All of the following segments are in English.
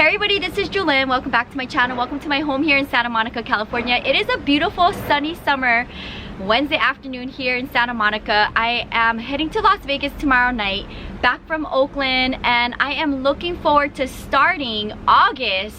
Hey everybody, this is Jewelyn. Welcome back to my channel. Welcome to my home here in Santa Monica, California. It is a beautiful sunny summer Wednesday afternoon here in Santa Monica. I am heading to Las Vegas tomorrow night, back from Oakland, and I am looking forward to starting August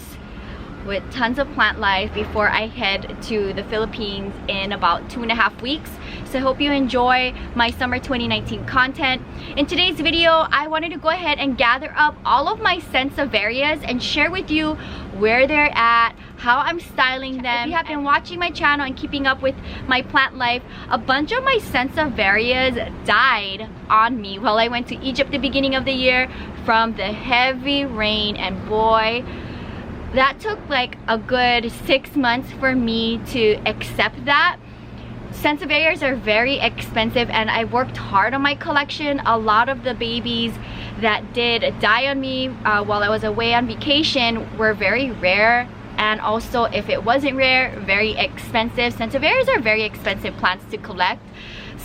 with tons of plant life before I head to the Philippines in about 2.5 weeks. So I hope you enjoy my summer 2019 content. In today's video, I wanted to go ahead and gather up all of my Sansevierias and share with you where they're at, how I'm styling them. If you have been watching my channel and keeping up with my plant life, a bunch of my Sansevierias died on me while I went to Egypt the beginning of the year from the heavy rain, and boy, that took like a good 6 months for me to accept that. Sansevierias are very expensive and I worked hard on my collection. A lot of the babies that did die on me while I was away on vacation were very rare, and also if it wasn't rare, very expensive. Sansevierias are very expensive plants to collect.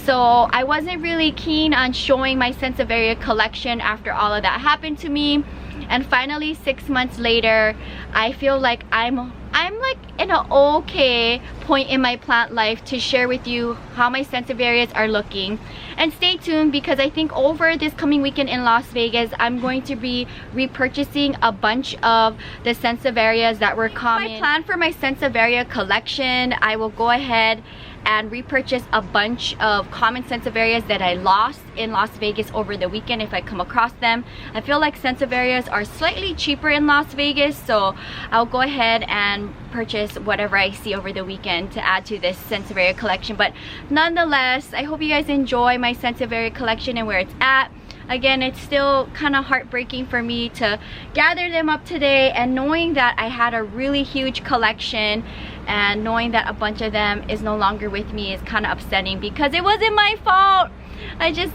So I wasn't really keen on showing my Sansevieria collection after all of that happened to me. And finally, 6 months later, I feel like I'm like in an okay point in my plant life to share with you how my Sansevierias are looking. And stay tuned, because I think over this coming weekend in Las Vegas, I'm going to be repurchasing a bunch of the Sansevierias that were common. My plan for my Sansevieria collection, I will go ahead and repurchase a bunch of common Sansevierias that I lost in Las Vegas over the weekend if I come across them. I feel like Sansevierias are slightly cheaper in Las Vegas, so I'll go ahead and purchase whatever I see over the weekend to add to this Sansevieria collection. But nonetheless, I hope you guys enjoy my Sansevieria collection and where it's at. Again, it's still kind of heartbreaking for me to gather them up today, and knowing that I had a really huge collection and knowing that a bunch of them is no longer with me is kind of upsetting, because it wasn't my fault. I just,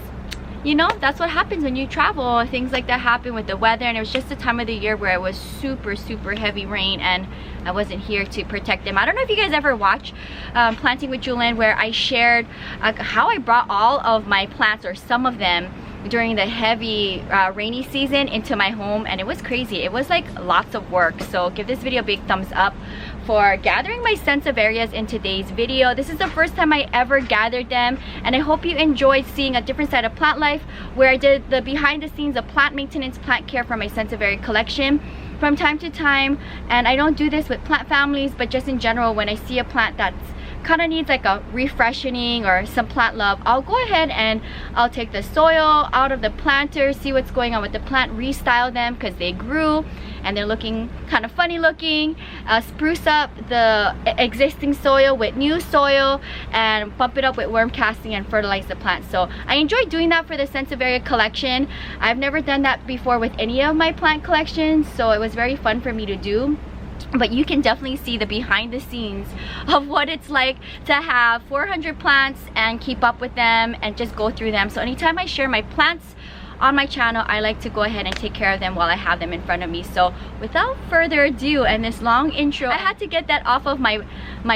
you know, that's what happens when you travel. Things like that happen with the weather, and it was just the time of the year where it was super heavy rain and I wasn't here to protect them. I don't know if you guys ever watch Planting with Jewelyn, where I shared how I brought all of my plants, or some of them, during the heavy rainy season into my home, and it was crazy. It was like lots of work. So give this video a big thumbs up for gathering my Sansevierias in today's video. This is the first time I ever gathered them, and I hope you enjoyed seeing a different side of plant life, where I did the behind the scenes of plant maintenance, plant care for my Sansevieria collection from time to time. And I don't do this with plant families, but just in general, when I see a plant that's kind of needs like a refreshing or some plant love, I'll go ahead and I'll take the soil out of the planter, see what's going on with the plant, restyle them because they grew and they're looking kind of funny looking, spruce up the existing soil with new soil, and bump it up with worm casting and fertilize the plant. So I enjoy doing that for the Sansevieria collection. I've never done that before with any of my plant collections, so it was very fun for me to do. But you can definitely see the behind the scenes of what it's like to have 400 plants and keep up with them and just go through them. So anytime I share my plants on my channel, I like to go ahead and take care of them while I have them in front of me. So without further ado, and this long intro, I had to get that off of my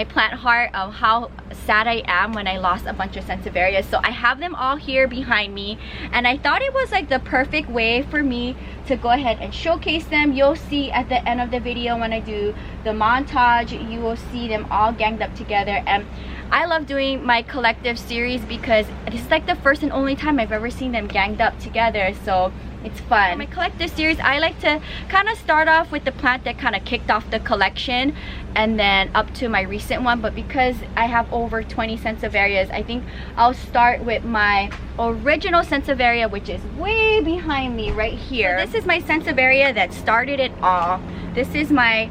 plant heart of how sad I am when I lost a bunch of Sansevierias. So I have them all here behind me, and I thought it was like the perfect way for me to go ahead and showcase them. You'll see at the end of the video when I do the montage, you will see them all ganged up together. And I love doing my collective series because this is like the first and only time I've ever seen them ganged up together, so it's fun. For my collective series, I like to kind of start off with the plant that kind of kicked off the collection and then up to my recent one. But because I have over 20 Sansevierias, I think I'll start with my original Sansevieria, which is way behind me right here. So this is my Sansevieria that started it all. This is my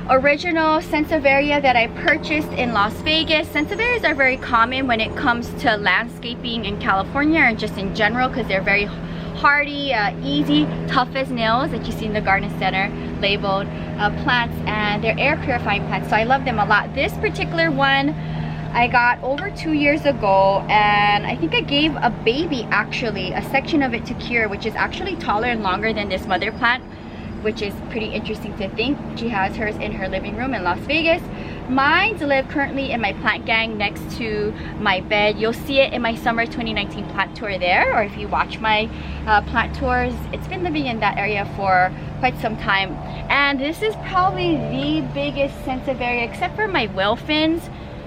original Sansevieria that I purchased in Las Vegas. Sansevierias are very common when it comes to landscaping in California, and just in general, because they're very hardy, easy, tough as nails that you see in the garden center labeled plants, and they're air purifying plants, so I love them a lot. This particular one I got over 2 years ago, and I think I gave a baby, actually, a section of it to cure, which is actually taller and longer than this mother plant, which is pretty interesting to think. She has hers in her living room in Las Vegas. Mine live currently in my plant gang next to my bed. You'll see it in my summer 2019 plant tour there, or if you watch my plant tours, it's been living in that area for quite some time. And this is probably the biggest Sansevieria, except for my whale fins,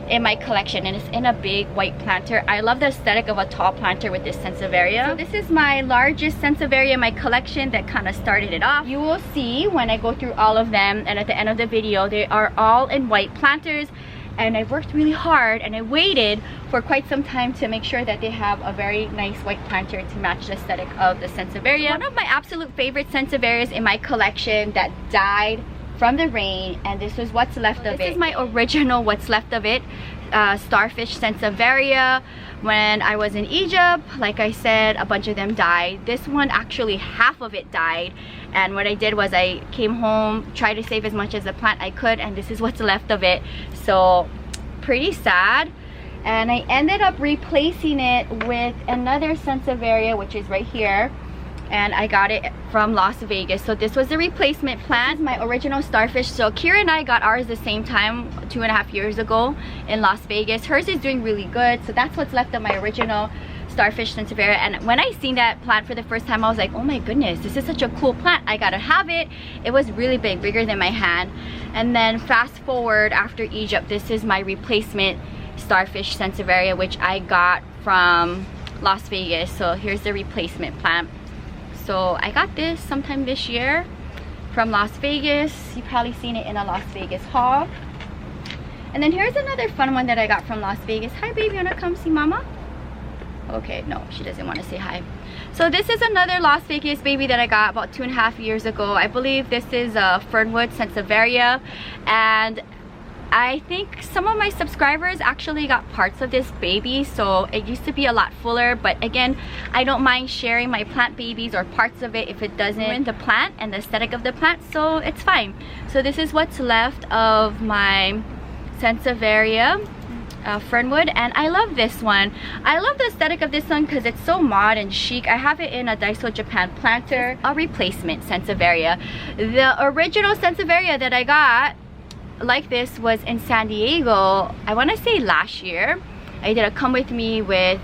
in my collection, and it's in a big white planter. I love the aesthetic of a tall planter with this Sansevieria. So this is my largest Sansevieria in my collection that kind of started it off. You will see when I go through all of them, and at the end of the video, they are all in white planters. And I worked really hard and I waited for quite some time to make sure that they have a very nice white planter to match the aesthetic of the Sansevieria. One of my absolute favorite Sansevierias in my collection that died from the rain, and this is what's left of it. This is my original what's left of it, starfish Sansevieria. When I was in Egypt, like I said, a bunch of them died. This one, actually half of it died, and what I did was I came home, tried to save as much as the plant I could, and this is what's left of it. So pretty sad. And I ended up replacing it with another Sansevieria, which is right here, and I got it from Las Vegas. So this was the replacement plant. My original starfish. So Kira and I got ours the same time 2.5 years ago in Las Vegas. Hers is doing really good, so that's what's left of my original starfish Sansevieria. And when I seen that plant for the first time, I was like, oh my goodness, this is such a cool plant, I gotta have it. It was really big, bigger than my hand. And then fast forward after Egypt, this is my replacement starfish Sansevieria, which I got from Las Vegas. So here's the replacement plant. So I got this sometime this year from Las Vegas. You've probably seen it in a Las Vegas haul. And then here's another fun one that I got from Las Vegas. Hi baby, you wanna come see mama? Okay, no, she doesn't want to say hi. So this is another Las Vegas baby that I got about 2.5 years ago. I believe this is a Fernwood Sansevieria, and I think some of my subscribers actually got parts of this baby, so it used to be a lot fuller. But again, I don't mind sharing my plant babies or parts of it if it doesn't ruin the plant and the aesthetic of the plant, so it's fine. So this is what's left of my Sansevieria Fernwood, and I love this one. I love the aesthetic of this one because it's so mod and chic. I have it in a Daiso Japan planter, a replacement Sansevieria. The original Sansevieria that I got like this was in San Diego, I want to say last year. I did a come with me with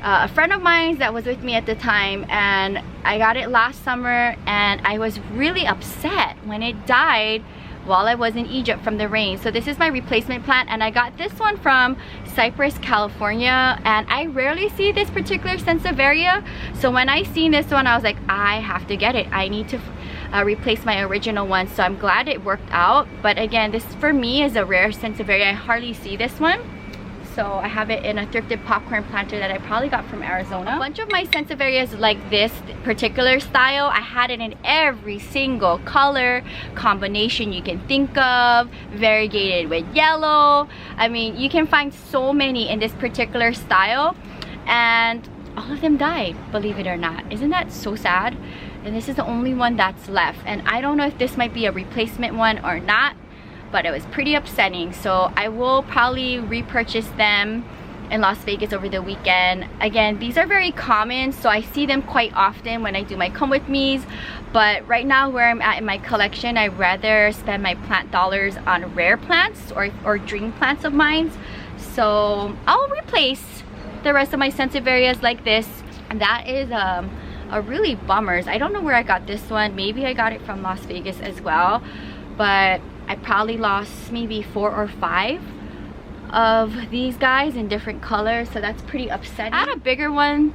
a friend of mine that was with me at the time, and I got it last summer, and I was really upset when it died while I was in Egypt from the rain. So this is my replacement plant, and I got this one from Cypress, California, and I rarely see this particular Sansevieria. So when I seen this one, I was like, I have to get it. I need to replace my original one. So I'm glad it worked out. But again, this for me is a rare Sansevieria. I hardly see this one. So I have it in a thrifted popcorn planter that I probably got from Arizona. A bunch of my Sansevierias like this particular style, I had it in every single color combination you can think of, variegated with yellow. I mean, you can find so many in this particular style, and all of them died, believe it or not. Isn't that so sad? And this is the only one that's left, and I don't know if this might be a replacement one or not, but it was pretty upsetting. So I will probably repurchase them in Las Vegas over the weekend. Again, these are very common, so I see them quite often when I do my come with me's. But right now, where I'm at in my collection, I'd rather spend my plant dollars on rare plants or dream plants of mine. So I'll replace the rest of my Sansevierias like this. And that is a really bummer. I don't know where I got this one. Maybe I got it from Las Vegas as well, but I probably lost maybe 4 or 5 of these guys in different colors, so that's pretty upsetting. I had a bigger one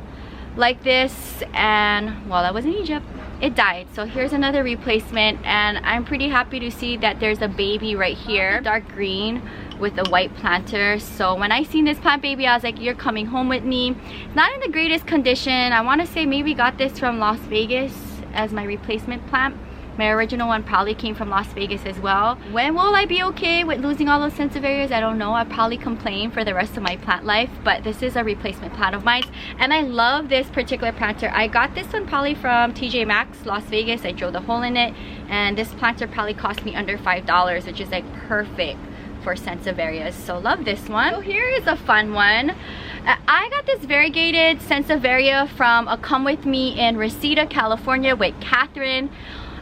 like this, and while I was in Egypt, it died. So here's another replacement, and I'm pretty happy to see that there's a baby right here, dark green with a white planter. So when I seen this plant baby, I was like, you're coming home with me. It's not in the greatest condition. I want to say maybe got this from Las Vegas as my replacement plant. My original one probably came from Las Vegas as well. When will I be okay with losing all those Sansevierias? I don't know. I'll probably complain for the rest of my plant life, but this is a replacement plant of mine, and I love this particular planter. I got this one probably from TJ Maxx, Las Vegas. I drilled a hole in it, and this planter probably cost me under $5, which is like perfect for Sansevierias. So love this one. So here is a fun one. I got this variegated Sansevieria from a come with me in Reseda, California with Catherine.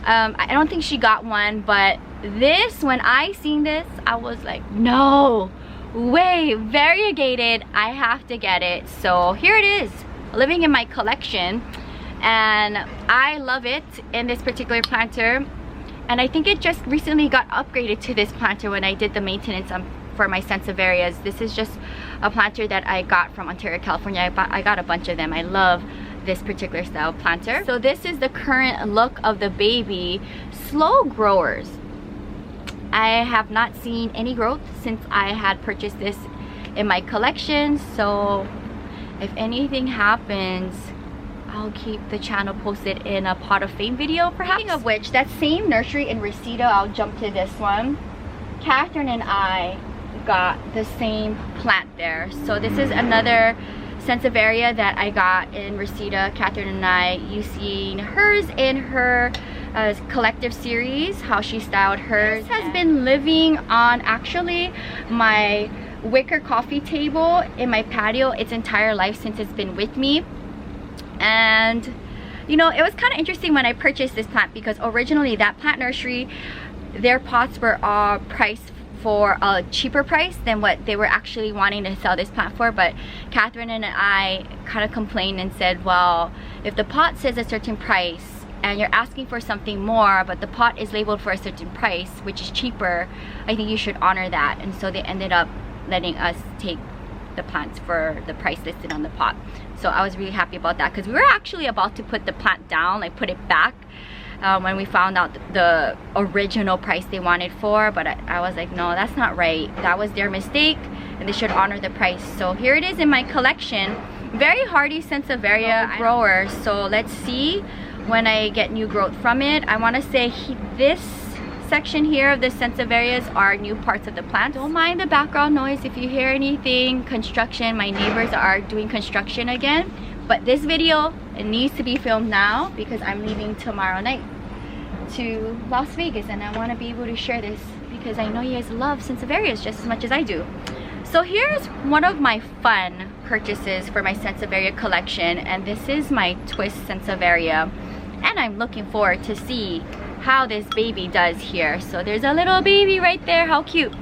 I don't think she got one, but this, when I seen this, I was like, no way, variegated, I have to get it. So here it is, living in my collection, and I love it in this particular planter. And I think it just recently got upgraded to this planter when I did the maintenance for my Sansevierias. This is just a planter that I got from Ontario, California. I got a bunch of them. I love this particular style planter. So this is the current look of the baby. Slow growers. I have not seen any growth since I had purchased this in my collection. So if anything happens, I'll keep the channel posted in a pot of fame video perhaps. Speaking of which, that same nursery in Reseda, I'll jump to this one. Catherine and I got the same plant there. So this is another Sansevieria that I got in Reseda. Catherine and I, you seen hers in her collective series, how she styled hers. This has been living on actually my wicker coffee table in my patio its entire life since it's been with me. And you know, it was kind of interesting when I purchased this plant, because originally that plant nursery, their pots were all priced for a cheaper price than what they were actually wanting to sell this plant for. But Catherine and I kind of complained and said, well, if the pot says a certain price and you're asking for something more, but the pot is labeled for a certain price, which is cheaper, I think you should honor that. And so they ended up letting us take the plants for the price listed on the pot. So I was really happy about that, because we were actually about to put the plant down, like put it back, when we found out the original price they wanted for. But I was like, no, that's not right. That was their mistake and they should honor the price. So here it is in my collection. Very hardy Sansevieria grower. So let's see when I get new growth from it. I want to say this section here of the Sansevierias are new parts of the plant. Don't mind the background noise if you hear anything. Construction, my neighbors are doing construction again. But this video, it needs to be filmed now because I'm leaving tomorrow night to Las Vegas, and I want to be able to share this because I know you guys love Sansevierias just as much as I do. So here's one of my fun purchases for my Sansevieria collection, and this is my twist Sansevieria, and I'm looking forward to see how this baby does here. So there's a little baby right there, how cute.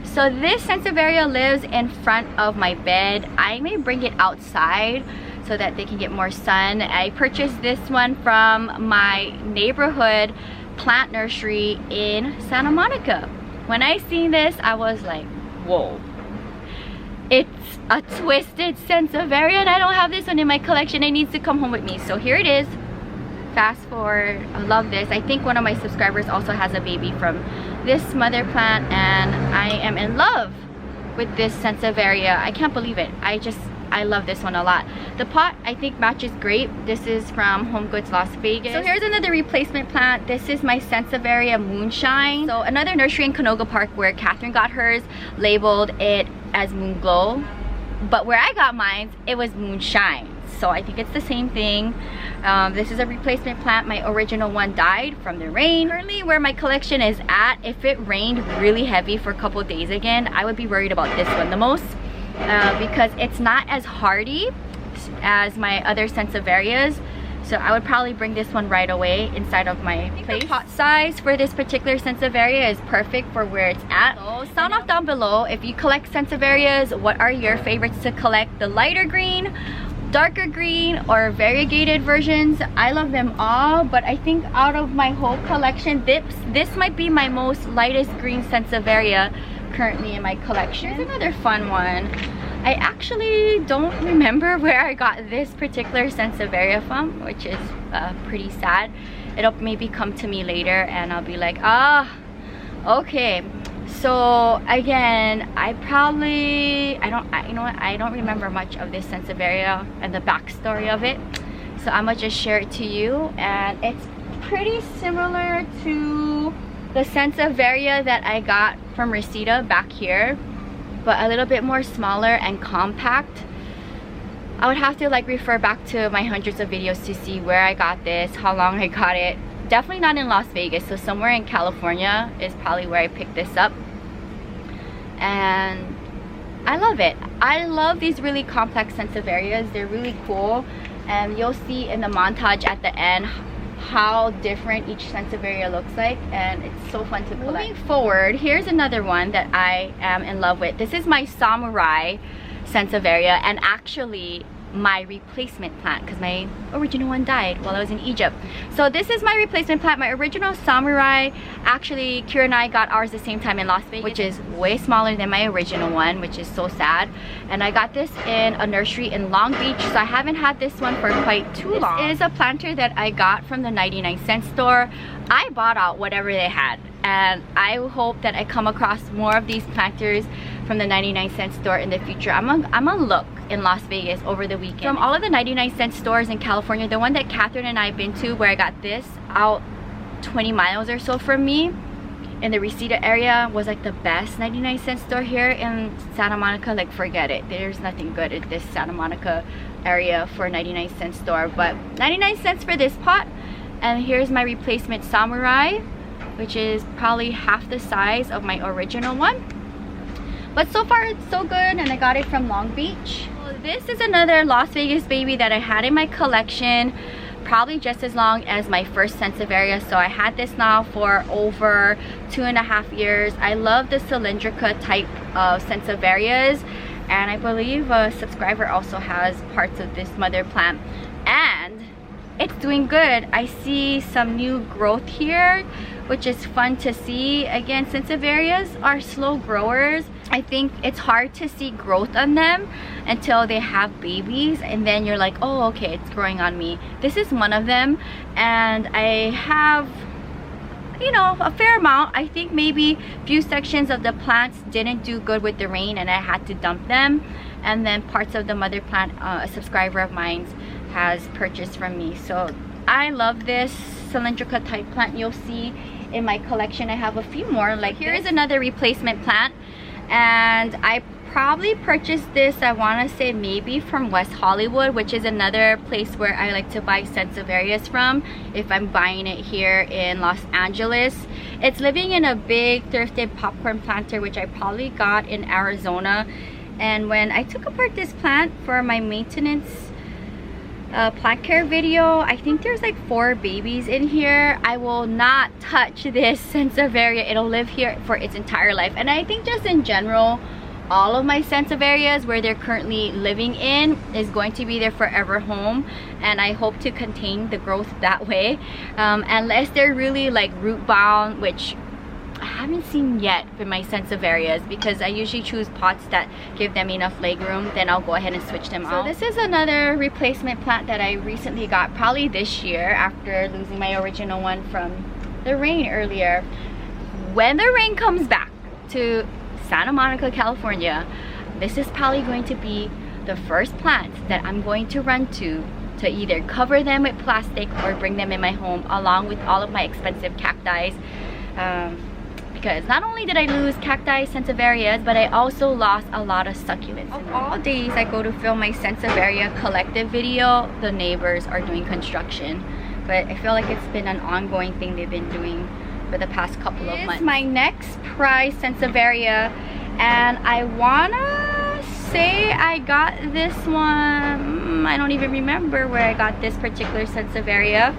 So this Sansevieria lives in front of my bed. I may bring it outside so that they can get more sun. I purchased this one from my neighborhood plant nursery in Santa Monica. When I seen this, I was like, whoa. It's a twisted Sansevieria and I don't have this one in my collection. It needs to come home with me. So here it is. Fast forward, I love this. I think one of my subscribers also has a baby from this mother plant, and I am in love with this Sansevieria. I can't believe it. I love this one a lot. The pot I think matches great. This is from Home Goods Las Vegas. So here's another replacement plant. This is my Sansevieria Moonshine. So another nursery in Canoga Park where Catherine got hers, labeled it as Moon Glow, but where I got mine, it was Moonshine. So I think it's the same thing. This is a replacement plant. My original one died from the rain. Currently where my collection is at, if it rained really heavy for a couple of days again, I would be worried about this one the most, because it's not as hardy as my other Sansevierias. So I would probably bring this one right away inside of my place. The pot size for this particular Sansevieria is perfect for where it's at. So sound off down below if you collect Sansevierias, what are your favorites to collect? The lighter green, darker green, or variegated versions? I love them all, but I think out of my whole collection, this might be my most lightest green Sansevieria currently in my collection. Here's another fun one. I actually don't remember where I got this particular Sansevieria from, which is pretty sad. It'll maybe come to me later and I'll be like, ah, okay. So again, I don't remember much of this Sansevieria and the backstory of it. So I'm gonna just share it to you, and it's pretty similar to the Sansevieria that I got from Reseda back here, but a little bit more smaller and compact. I would have to like refer back to my hundreds of videos to see where I got this, how long I got it. Definitely not in Las Vegas, so somewhere in California is probably where I picked this up. And I love it. I love these really complex Sansevierias. They're really cool, and you'll see in the montage at the end how different each Sansevieria looks like, and it's so fun to collect. Moving forward, here's another one that I am in love with. This is my Samurai Sansevieria, and actually my replacement plant because my original one died while I was in Egypt. So this is my replacement plant. My original Samurai, actually Kira and I got ours the same time in Las Vegas, which is way smaller than my original one, which is so sad. And I got this in a nursery in Long Beach, so I haven't had this one for quite too long. This is a planter that I got from the 99-cent store. I bought out whatever they had, and I hope that I come across more of these planters from the 99-cent store in the future. I'm gonna look in Las Vegas over the weekend. From all of the 99-cent stores in California, the one that Catherine and I have been to, where I got this out 20 miles or so from me in the Reseda area, was like the best 99-cent store here in Santa Monica. Like, forget it, there's nothing good at this Santa Monica area for a 99-cent store. But 99 cents for this pot. And here's my replacement Samurai, which is probably half the size of my original one. But so far it's so good, and I got it from Long Beach. This is another Las Vegas baby that I had in my collection probably just as long as my first Sansevieria. So I had this now for over 2.5 years. I love the cylindrica type of Sansevierias, and I believe a subscriber also has parts of this mother plant, and it's doing good. I see some new growth here, which is fun to see. Again, Sansevierias are slow growers. I think it's hard to see growth on them until they have babies, and then you're like, oh, okay, it's growing on me. This is one of them, and I have, you know, a fair amount. I think maybe a few sections of the plants didn't do good with the rain, and I had to dump them. And then parts of the mother plant, a subscriber of mine has purchased from me. So I love this cylindrica type plant. You'll see in my collection I have a few more. Like, here is another replacement plant, and I probably purchased this, I want to say maybe from West Hollywood, which is another place where I like to buy Sansevierias from if I'm buying it here in Los Angeles. It's living in a big thrifted popcorn planter, which I probably got in Arizona. And when I took apart this plant for my maintenance plant care video, I think there's like 4 babies in here. I will not touch this Sansevieria. It'll live here for its entire life. And I think just in general, all of my Sansevierias where they're currently living in is going to be their forever home, and I hope to contain the growth that way, unless they're really like root bound, which I haven't seen yet for my Sansevierias, because I usually choose pots that give them enough leg room. Then I'll go ahead and switch them out. So this is another replacement plant that I recently got, probably this year, after losing my original one from the rain earlier. When the rain comes back to Santa Monica, California, this is probably going to be the first plant that I'm going to run to either cover them with plastic or bring them in my home along with all of my expensive cacti. Because not only did I lose cacti Sansevierias, but I also lost a lot of succulents. Of all days I go to film my Sansevieria collective video, the neighbors are doing construction. But I feel like it's been an ongoing thing they've been doing for the past couple of months. This is my next prize Sansevieria, and I wanna say I got this one, I don't even remember where I got this particular Sansevieria.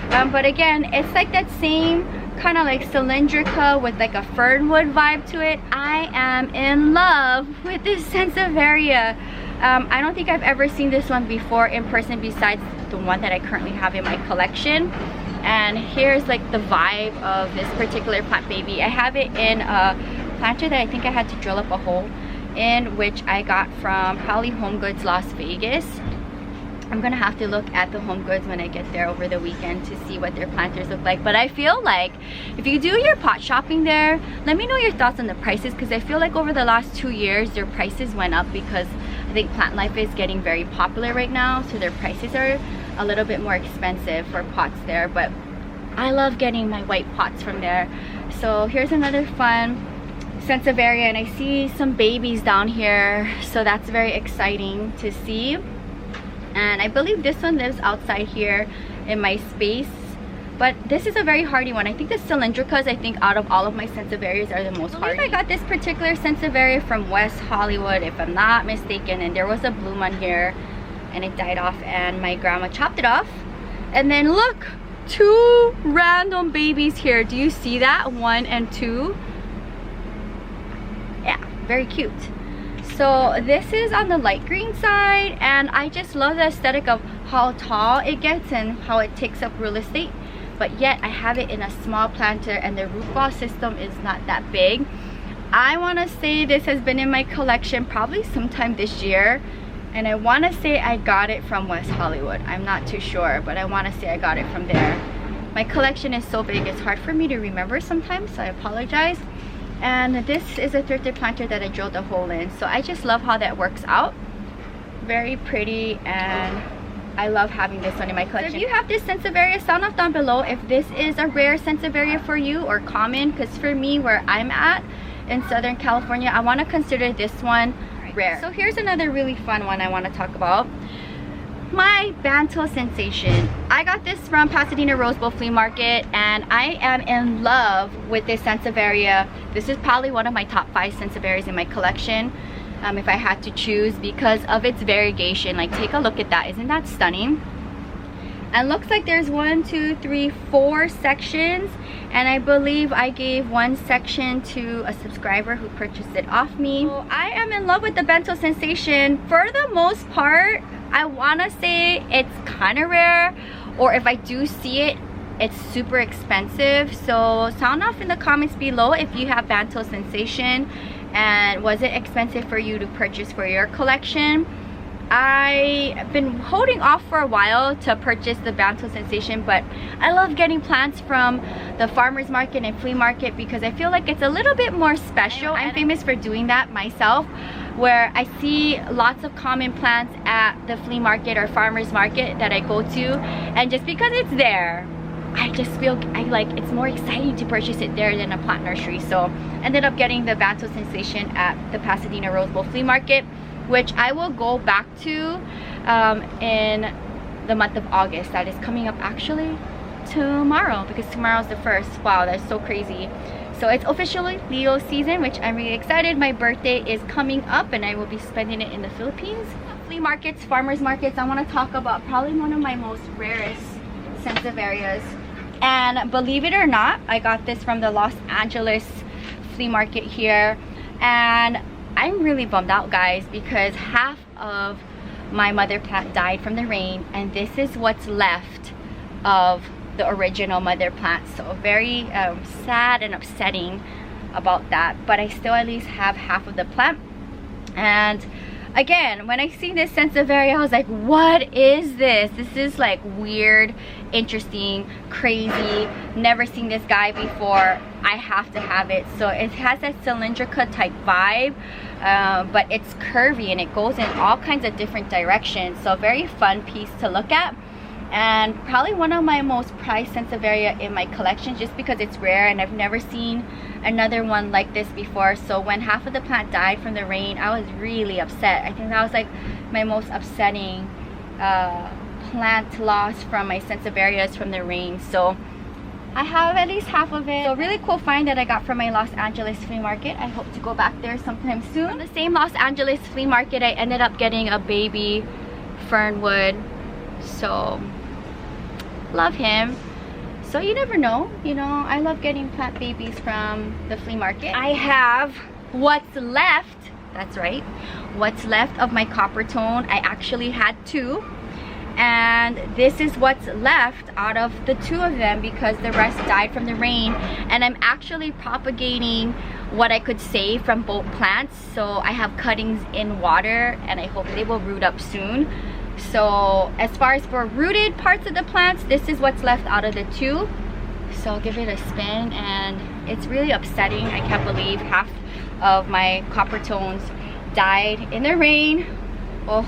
But again, it's like that same kind of like cylindrica with like a Fernwood vibe to it. I am in love with this Sansevieria. I don't think I've ever seen this one before in person besides the one that I currently have in my collection. And here's like the vibe of this particular plant baby. I have it in a planter that I think I had to drill up a hole in, which I got from probably Home Goods Las Vegas. I'm gonna have to look at the Home Goods when I get there over the weekend to see what their planters look like. But I feel like if you do your pot shopping there, let me know your thoughts on the prices, because I feel like over the last 2 years their prices went up, because I think plant life is getting very popular right now, so their prices are a little bit more expensive for pots there. But I love getting my white pots from there. So here's another fun Sansevieria, and I see some babies down here, so that's very exciting to see. And I believe this one lives outside here in my space, but this is a very hardy one. I think the cylindricas, I think out of all of my Sansevierias, are the most hardy. I got this particular Sansevieria from West Hollywood, if I'm not mistaken, and there was a bloom on here and it died off, and my grandma chopped it off. And then look, 2 random babies here. Do you see that? 1 and 2. Yeah, very cute. So this is on the light green side, and I just love the aesthetic of how tall it gets and how it takes up real estate, but yet I have it in a small planter and the root ball system is not that big. I want to say this has been in my collection probably sometime this year, and I want to say I got it from West Hollywood. I'm not too sure, but I want to say I got it from there. My collection is so big it's hard for me to remember sometimes, so I apologize. And this is a thrifted planter that I drilled a hole in, so I just love how that works out. Very pretty, and I love having this one in my collection. So if you have this Sansevieria, sound off down below if this is a rare Sansevieria for you or common, because for me, where I'm at in Southern California, I want to consider this one rare. So here's another really fun one I want to talk about. My Bantel sensation. I got this from Pasadena Rose Bowl Flea Market, and I am in love with this Sansevieria. This is probably one of my top 5 Sansevierias in my collection, if I had to choose, because of its variegation. Like, take a look at that. Isn't that stunning? And looks like there's 1, 2, 3, 4 sections, and I believe I gave 1 section to a subscriber who purchased it off me. So I am in love with the Bantel sensation. For the most part, I want to say it's kind of rare, or if I do see it, it's super expensive. So sound off in the comments below if you have Bantel sensation and was it expensive for you to purchase for your collection. I've been holding off for a while to purchase the Bantel sensation, but I love getting plants from the farmers market and flea market because I feel like it's a little bit more special. I'm famous for doing that myself, where I see lots of common plants at the flea market or farmers market that I go to, and just because it's there, I just feel it's more exciting to purchase it there than a plant nursery. So ended up getting the Bantel sensation at the Pasadena Rose Bowl Flea Market, which I will go back to in the month of August. That is coming up actually tomorrow, because tomorrow's the 1st. Wow, that's so crazy. So it's officially Leo season, which I'm really excited. My birthday is coming up and I will be spending it in the Philippines. Flea markets, farmers markets, I want to talk about probably one of my most rarest Sansevierias. And believe it or not, I got this from the Los Angeles flea market here, and I'm really bummed out, guys, because half of my mother plant died from the rain, and this is what's left of the original mother plant. So very sad and upsetting about that, but I still at least have half of the plant. And again, when I see this Sansevieria, I was like, what is this? This is like weird, interesting, crazy. Never seen this guy before. I have to have it. So it has that cylindrica type vibe, but it's curvy and it goes in all kinds of different directions. So very fun piece to look at, and probably one of my most prized Sansevieria in my collection, just because it's rare and I've never seen another one like this before. So when half of the plant died from the rain, I was really upset. I think that was like my most upsetting plant loss from my Sansevierias from the rain. So I have at least half of it. So really cool find that I got from my Los Angeles flea market. I hope to go back there sometime soon. From the same Los Angeles flea market, I ended up getting a baby Fernwood. So love him. So you never know, you know, I love getting plant babies from the flea market. I have what's left, that's right, what's left of my coppertone. I actually had 2, and this is what's left out of the 2 of them because the rest died from the rain. And I'm actually propagating what I could save from both plants. So I have cuttings in water and I hope they will root up soon. So as far as for rooted parts of the plants, this is what's left out of the 2. So I'll give it a spin, and it's really upsetting. I can't believe half of my coppertones died in the rain. Oh,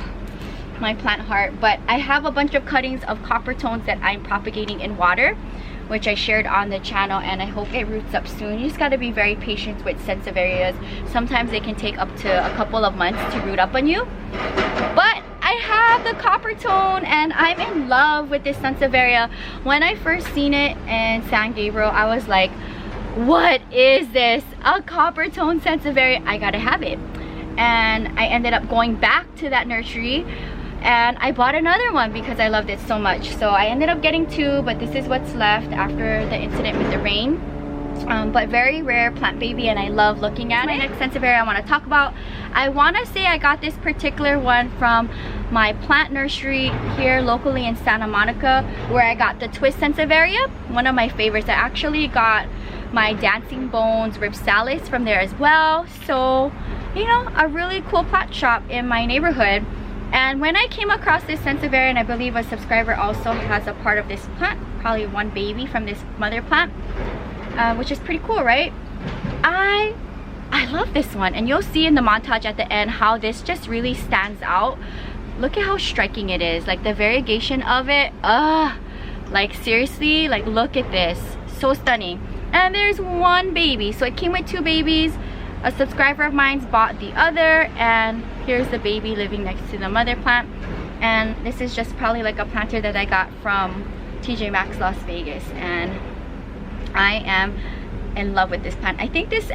my plant heart. But I have a bunch of cuttings of coppertones that I'm propagating in water, which I shared on the channel, and I hope it roots up soon. You just got to be very patient with Sansevierias. Sometimes they can take up to a couple of months to root up on you. But I have the coppertone and I'm in love with this Sansevieria. When I first seen it in San Gabriel, I was like, what is this? A coppertone Sansevieria, I gotta have it. And I ended up going back to that nursery and I bought another one because I loved it so much. So I ended up getting two, but this is what's left after the incident with the rain. But very rare plant baby, and I love looking at it. My next Sansevieria I want to talk about, I want to say I got this particular one from my plant nursery here locally in Santa Monica, where I got the twist Sansevieria, one of my favorites. I actually got my dancing bones ripsalis from there as well. So, you know, a really cool plant shop in my neighborhood. And when I came across this Sansevieria, and I believe a subscriber also has a part of this plant, probably one baby from this mother plant, which is pretty cool, right? I love this one, and you'll see in the montage at the end how this just really stands out. Look at how striking it is, like the variegation of it. Like seriously, like look at this, so stunning. And there's one baby, so it came with two babies. A subscriber of mine's bought the other, and here's the baby living next to the mother plant. And this is just probably like a planter that I got from TJ Maxx Las Vegas, and I am in love with this plant. I think this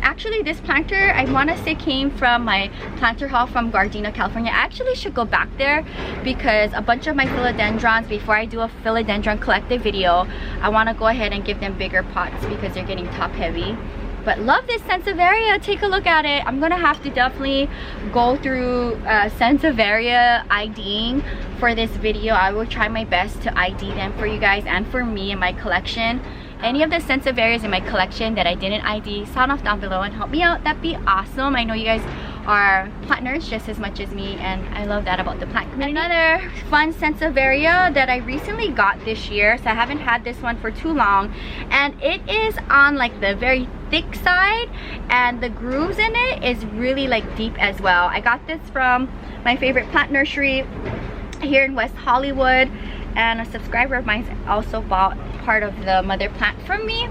planter, I want to say, came from my planter haul from Gardena, California. I actually should go back there because a bunch of my philodendrons, before I do a philodendron collective video, I want to go ahead and give them bigger pots because they're getting top heavy. But love this Sansevieria. Take a look at it. I'm gonna have to definitely go through Sansevieria IDing for this video. I will try my best to ID them for you guys and for me in my collection. Any of the Sansevierias in my collection that I didn't ID, sound off down below and help me out. That'd be awesome. I know you guys are plant nerds just as much as me, and I love that about the plant community. Another fun Sansevieria that I recently got this year, so I haven't had this one for too long, and it is on like the very thick side, and the grooves in it is really like deep as well. I got this from my favorite plant nursery here in West Hollywood, and a subscriber of mine also bought part of the mother plant from me.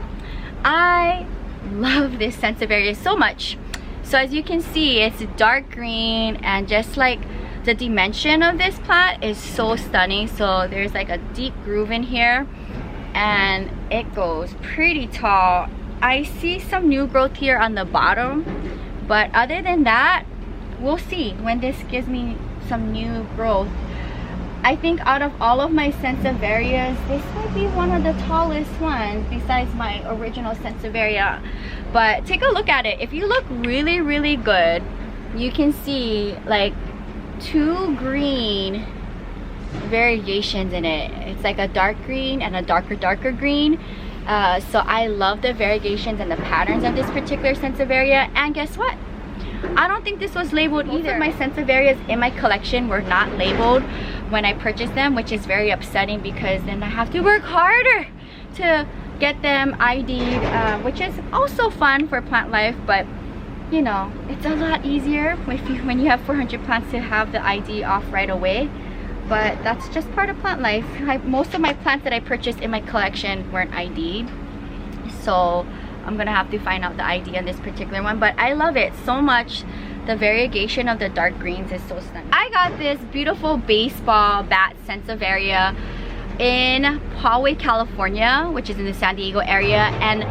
I love this Sansevieria so much. So as you can see, it's dark green, and just like the dimension of this plant is so stunning. So there's like a deep groove in here, and it goes pretty tall. I see some new growth here on the bottom, but other than that, we'll see when this gives me some new growth. I think out of all of my Sansevierias, this might be one of the tallest ones besides my original Sansevieria. But take a look at it. If you look really, really good, you can see like two green variations in it. It's like a dark green and a darker green. So I love the variegations and the patterns of this particular Sansevieria. And guess what? I don't think this was labeled either. Most of my Sansevierias in my collection were not labeled when I purchased them, which is very upsetting because then I have to work harder to get them ID'd, which is also fun for plant life, but you know, it's a lot easier when you have 400 plants to have the ID off right away. But that's just part of plant life. Most of my plants that I purchased in my collection weren't ID'd, so I'm gonna have to find out the ID on this particular one. But I love it so much. The variegation of the dark greens is so stunning. I got this beautiful baseball bat Sansevieria in Poway, California, which is in the San Diego area. And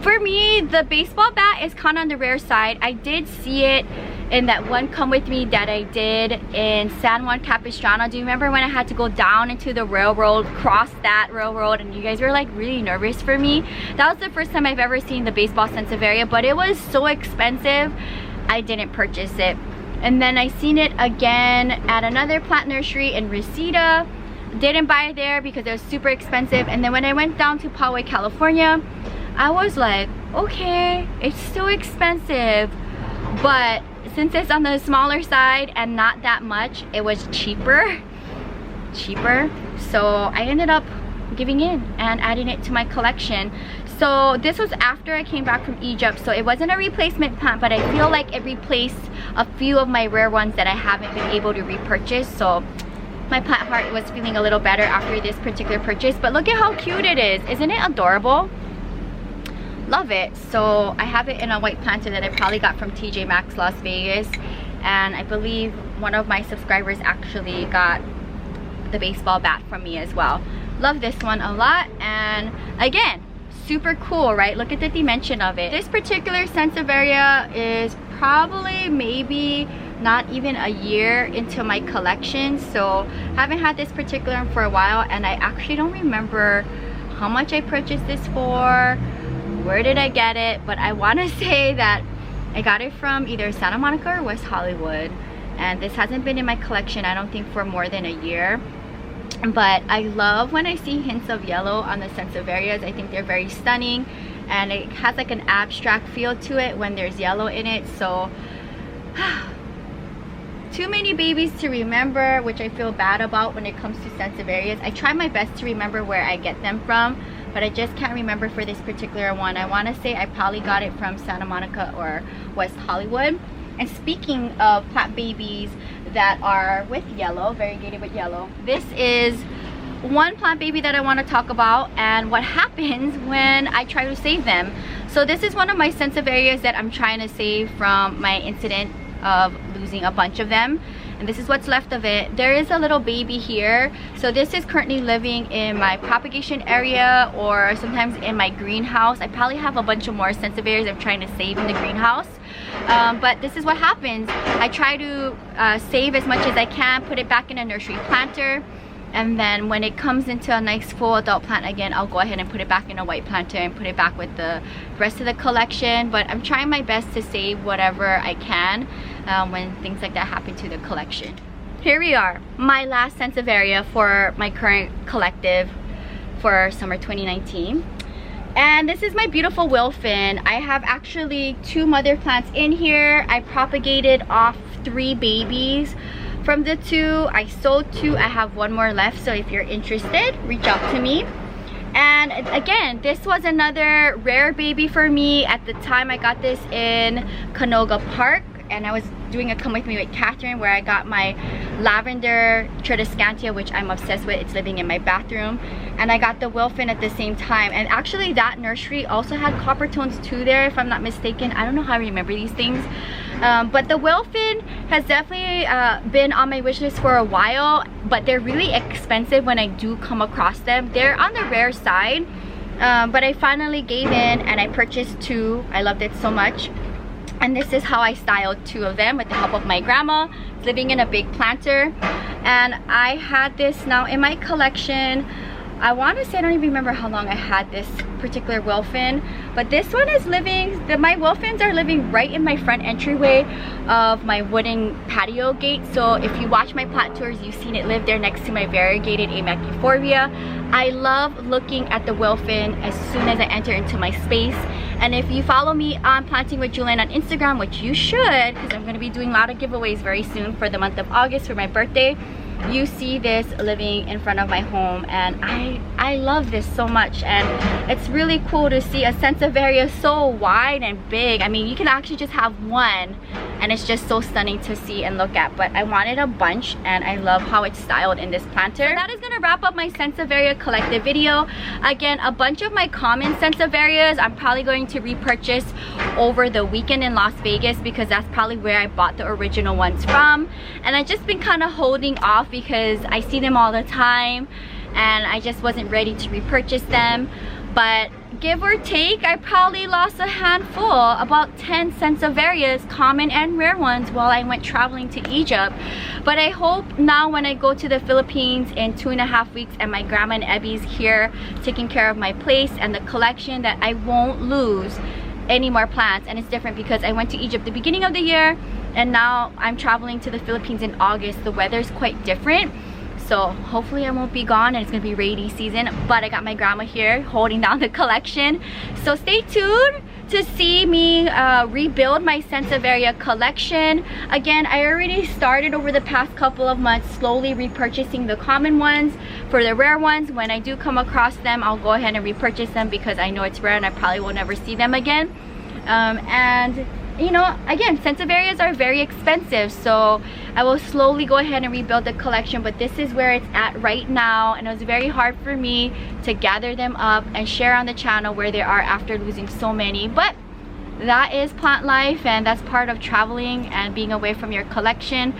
for me, the baseball bat is kind of on the rare side. I did see it in that one come with me that I did in San Juan Capistrano. Do you remember when I had to go down into the railroad, cross that railroad, and you guys were like really nervous for me? That was the first time I've ever seen the baseball Sansevieria, but it was so expensive I didn't purchase it. And then I seen it again at another plant nursery in Reseda. Didn't buy it there because it was super expensive. And then when I went down to Poway, California, I was like, okay, it's still expensive, but since it's on the smaller side and not that much, it was cheaper. So I ended up giving in and adding it to my collection. So this was after I came back from Egypt, so it wasn't a replacement plant, but I feel like it replaced a few of my rare ones that I haven't been able to repurchase. So my plant heart was feeling a little better after this particular purchase. But look at how cute it is. Isn't it adorable? Love it. So I have it in a white planter that I probably got from TJ Maxx Las Vegas, and I believe one of my subscribers actually got the baseball bat from me as well. Love this one a lot, and again, super cool, right? Look at the dimension of it. This particular Sansevieria is probably maybe not even a year into my collection, so haven't had this particular one for a while, and I actually don't remember how much I purchased this for, where did I get it, but I want to say that I got it from either Santa Monica or West Hollywood, and this hasn't been in my collection, I don't think, for more than a year. But I love when I see hints of yellow on the Sansevierias. I think they're very stunning, and it has like an abstract feel to it when there's yellow in it. So too many babies to remember, which I feel bad about when it comes to Sansevierias. I try my best to remember where I get them from, but I just can't remember for this particular one. I want to say I probably got it from Santa Monica or West Hollywood. And speaking of plant babies that are with yellow, variegated with yellow, this is one plant baby that I want to talk about and what happens when I try to save them. So this is one of my Sansevierias that I'm trying to save from my incident of losing a bunch of them, and this is what's left of it. There is a little baby here, so this is currently living in my propagation area or sometimes in my greenhouse. I probably have a bunch of more Sansevierias I'm trying to save in the greenhouse. But this is what happens. I try to save as much as I can, put it back in a nursery planter, and then when it comes into a nice full adult plant again, I'll go ahead and put it back in a white planter and put it back with the rest of the collection. But I'm trying my best to save whatever I can when things like that happen to the collection. Here we are, my last Sansevieria for my current collective for summer 2019. And this is my beautiful Wilfin. I have actually 2 mother plants in here. I propagated off 3 babies from the 2. I sold 2. I have 1 more left, so if you're interested, reach out to me. And again, this was another rare baby for me. At the time, I got this in Canoga Park, and I was doing a come with me with Catherine where I got my lavender Tradescantia, which I'm obsessed with. It's living in my bathroom, and I got the Wilfin at the same time. And actually that nursery also had coppertones too there, if I'm not mistaken. I don't know how I remember these things, but the Wilfin has definitely been on my wish list for a while, but they're really expensive when I do come across them. They're on the rare side, but I finally gave in and I purchased 2. I loved it so much. And this is how I styled 2 of them with the help of my grandma, living in a big planter. And I had this now in my collection. I want to say, I don't even remember how long I had this particular Wilfin, but this one is living, my Wilfins are living right in my front entryway of my wooden patio gate. So if you watch my plant tours, you've seen it live there next to my variegated Euphorbia. I love looking at the Wilfin as soon as I enter into my space. And if you follow me on Planting with Jewelyn on Instagram, which you should, because I'm going to be doing a lot of giveaways very soon for the month of August for my birthday, you see this living in front of my home, and I love this so much. And it's really cool to see a Sansevieria so wide and big. I mean, you can actually just have one and it's just so stunning to see and look at, but I wanted a bunch and I love how it's styled in this planter. So that is gonna wrap up my Sansevieria collective video. Again, a bunch of my common Sansevierias I'm probably going to repurchase over the weekend in Las Vegas, because that's probably where I bought the original ones from, and I've just been kind of holding off because I see them all the time and I just wasn't ready to repurchase them. But give or take, I probably lost a handful, about 10 Sansevierias, common and rare ones, while I went traveling to Egypt. But I hope now when I go to the Philippines in 2.5 weeks and my grandma and Ebby's here taking care of my place and the collection, that I won't lose any more plants. And it's different because I went to Egypt the beginning of the year, and now I'm traveling to the Philippines in August. The weather's quite different, so hopefully I won't be gone and it's gonna be rainy season. But I got my grandma here holding down the collection, so stay tuned to see me rebuild my Sansevieria collection. Again, I already started over the past couple of months slowly repurchasing the common ones. For the rare ones, when I do come across them, I'll go ahead and repurchase them because I know it's rare and I probably will never see them again. And you know, again, Sansevierias are very expensive, so I will slowly go ahead and rebuild the collection, but this is where it's at right now, and it was very hard for me to gather them up and share on the channel where they are after losing so many. But that is plant life, and that's part of traveling and being away from your collection.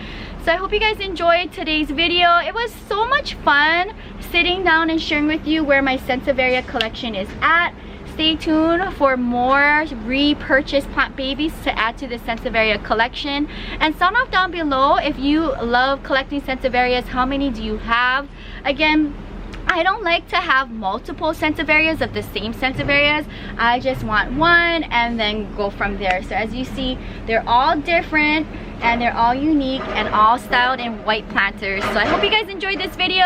So I hope you guys enjoyed today's video. It was so much fun sitting down and sharing with you where my Sansevieria collection is at. stay tuned for more repurchased plant babies to add to the Sansevieria collection. And sound off down below if you love collecting Sansevierias. How many do you have? Again, I don't like to have multiple Sansevierias of the same Sansevierias. I just want one and then go from there. So as you see, they're all different and they're all unique and all styled in white planters. So I hope you guys enjoyed this video.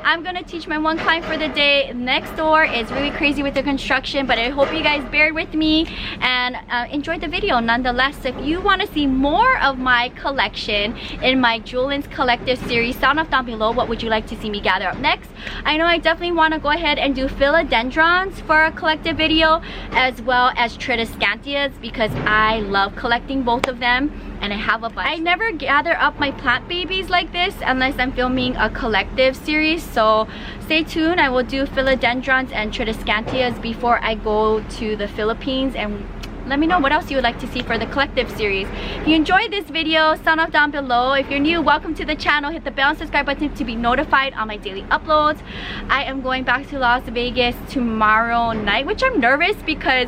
I'm gonna teach my one client for the day. Next door is really crazy with the construction, but I hope you guys bear with me and enjoyed the video nonetheless. So if you want to see more of my collection in my Jewelyn's collective series, sound off down below what would you like to see me gather up next. I know I definitely want to go ahead and do philodendrons for a collective video, as well as triscantias, because I love collecting both of them and I have a bunch. I never gather up my plant babies like this unless I'm filming a collective series, so stay tuned. I will do philodendrons and triscantias before I go to the Philippines, and let me know what else you would like to see for the collective series. If you enjoyed this video, sound off down below. If you're new, welcome to the channel. Hit the bell and subscribe button to be notified on my daily uploads. I am going back to Las Vegas tomorrow night, which I'm nervous because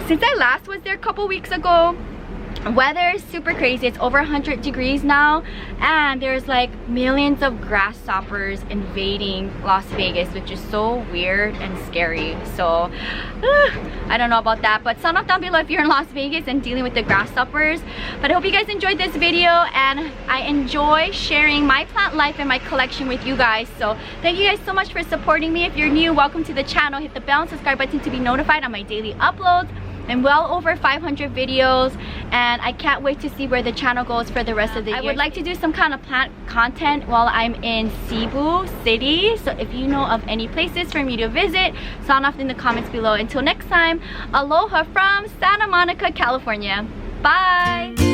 since I last was there a couple weeks ago, weather is super crazy. It's over 100 degrees now and there's like millions of grasshoppers invading Las Vegas, which is so weird and scary. So I don't know about that, but sound off down below if you're in Las Vegas and dealing with the grasshoppers. But I hope you guys enjoyed this video and I enjoy sharing my plant life and my collection with you guys. So thank you guys so much for supporting me. If you're new, welcome to the channel. Hit the bell and subscribe button to be notified on my daily uploads. And well over 500 videos, and I can't wait to see where the channel goes for the rest of the year. I would like to do some kind of plant content while I'm in Cebu City, so if you know of any places for me to visit, sound off in the comments below. Until next time, aloha from Santa Monica, California. Bye!